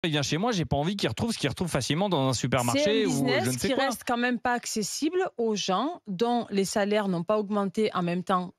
il vient chez moi, j'ai pas envie qu'il retrouve ce qu'il retrouve facilement dans un C'est supermarché un ou je ne business sais qui quoi. reste quand même pas accessible aux gens dont les salaires n'ont pas augmenté en même temps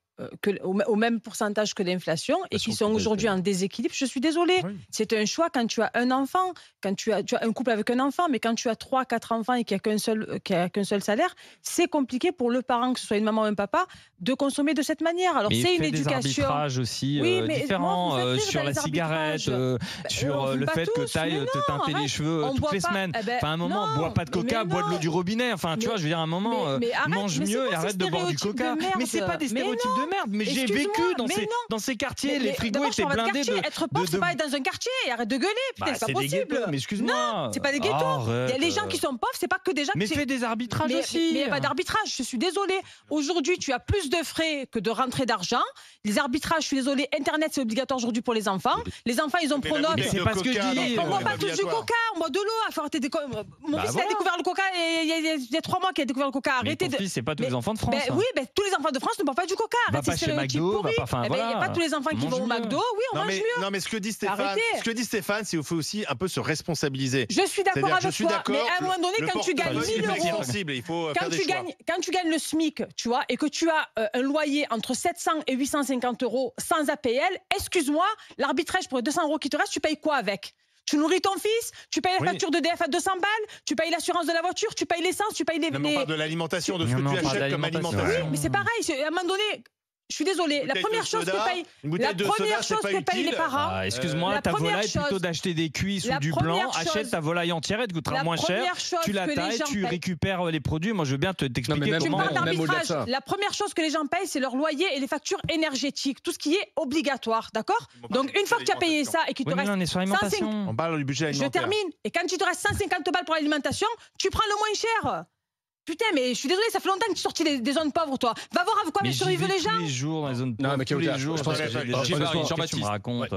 au même pourcentage que l'inflation et qui sont aujourd'hui en déséquilibre. Je suis désolée, Oui. c'est un choix quand tu as un enfant, quand tu as un couple avec un enfant, mais quand tu as 3, 4 enfants et qu'il n'y a qu'un seul salaire, c'est compliqué pour le parent, que ce soit une maman ou un papa, de consommer de cette manière. Alors Mais c'est il une fait des éducation. arbitrages aussi Oui, mais différents moi, vous me faites rire sur dans la les cigarette, arbitrages. sur on fume le pas fait que tous, tu ailles mais te non, teinter les arrête. cheveux On toutes boit les pas- semaines. eh ben, Enfin, à un moment, non, bois pas de coca, mais bois de l'eau non. du robinet. Enfin, tu Mais- vois, je veux dire, à un moment, mais arrête, mange mais c'est mieux quoi et ces arrête de boire du stéréotypes coca. de merde? Mais c'est pas des Mais stéréotypes de merde. Mais j'ai Excuse-moi, vécu mais non. dans ces quartiers, les frigos d'abord, je étaient suis dans votre blindés quartier. Être pauvre, c'est pas être dans un quartier. Arrête de gueuler, putain, Bah, c'est c'est pas des possible. ghettos, mais excuse-moi. Non, c'est pas des ghettos. Il y a les gens qui sont pauvres, c'est pas que des gens Mais qui. fais des arbitrages Mais aussi. il n'y a pas d'arbitrage, je suis désolée. Aujourd'hui, tu as plus de frais que de rentrée d'argent. Les arbitrages, je suis désolée, Internet, c'est obligatoire aujourd'hui pour les enfants. Les enfants, ils ont Mais la Pronote. bouteille c'est de pas ce que je coca, dis. On non, boit c'est pas tous du obligatoire. coca, on boit de l'eau. Faut arrêter Mon Bah fils, il voilà. a découvert le coca il y a 3 mois qu'il a découvert le coca. Mais Arrêtez ton de. fils, c'est pas tous Mais- les enfants de France. Ben hein. oui, ben, tous les enfants de France ne boivent pas du coca. Va Arrête pas ces chez stéréotypes McDo, va pourris. pas- enfin, Eh ben, il n'y a voilà. pas tous les enfants qui Mange vont au mieux. McDo. Oui, on mange mieux. Non, mais ce que dit Stéphane, Arrêtez. c'est qu'il faut aussi un peu se responsabiliser. Je suis d'accord C'est-à-dire, avec je suis toi, d'accord, mais à un moment donné, le quand tu gagnes portefeuille 1000 est euros, sensible, il faut quand faire des tu, choix. quand tu gagnes le SMIC, tu vois, et que tu as un loyer entre 700 et 850 euros sans APL, excuse-moi, l'arbitrage pour les 200 euros qui te restent, tu payes quoi avec? Tu nourris ton fils, tu payes la Oui. facture d'EDF à 200 balles, tu payes l'assurance de la voiture, tu payes l'essence, tu payes les... Non, mais on parle de l'alimentation, de ce que Non, tu on parle achètes comme d'alimentation. alimentation. Oui, mais c'est pareil, à un moment donné, je suis désolée, la Bouteille première de chose soda, que payent... une bouteille La de soda, première c'est chose pas que payent les utile. parents... Ah, excuse-moi, la ta première volaille, plutôt chose- d'acheter des cuisses la ou du blanc, première achète chose- ta volaille entière, elle te coûtera la moins cher. première chose Tu la que les tailles, gens tu payent- récupères les produits. Moi, je veux bien t'expliquer même- Tu me comment. parles même au-delà de d'arbitrage. ça. La première chose que les gens payent, c'est leur loyer et les factures énergétiques, tout ce qui est obligatoire, d'accord? Donc, une fois que tu as payé ça et qu'il te Oui, mais reste on est sur l'alimentation. On parle du budget Je alimentaire. termine. Et quand il te reste 150 balles pour l'alimentation, tu prends le moins cher. Putain, mais je suis désolée, ça fait longtemps que tu es sorti des zones pauvres, toi. Va voir avec quoi Mais mais j'y survivent vais les gens. tous les jours dans les zones Non, pauvres, mais tous les Kauta, jours. je pense que J'ai honnêtement, déjà- Jean-Baptiste, qu'est-ce que tu me racontes.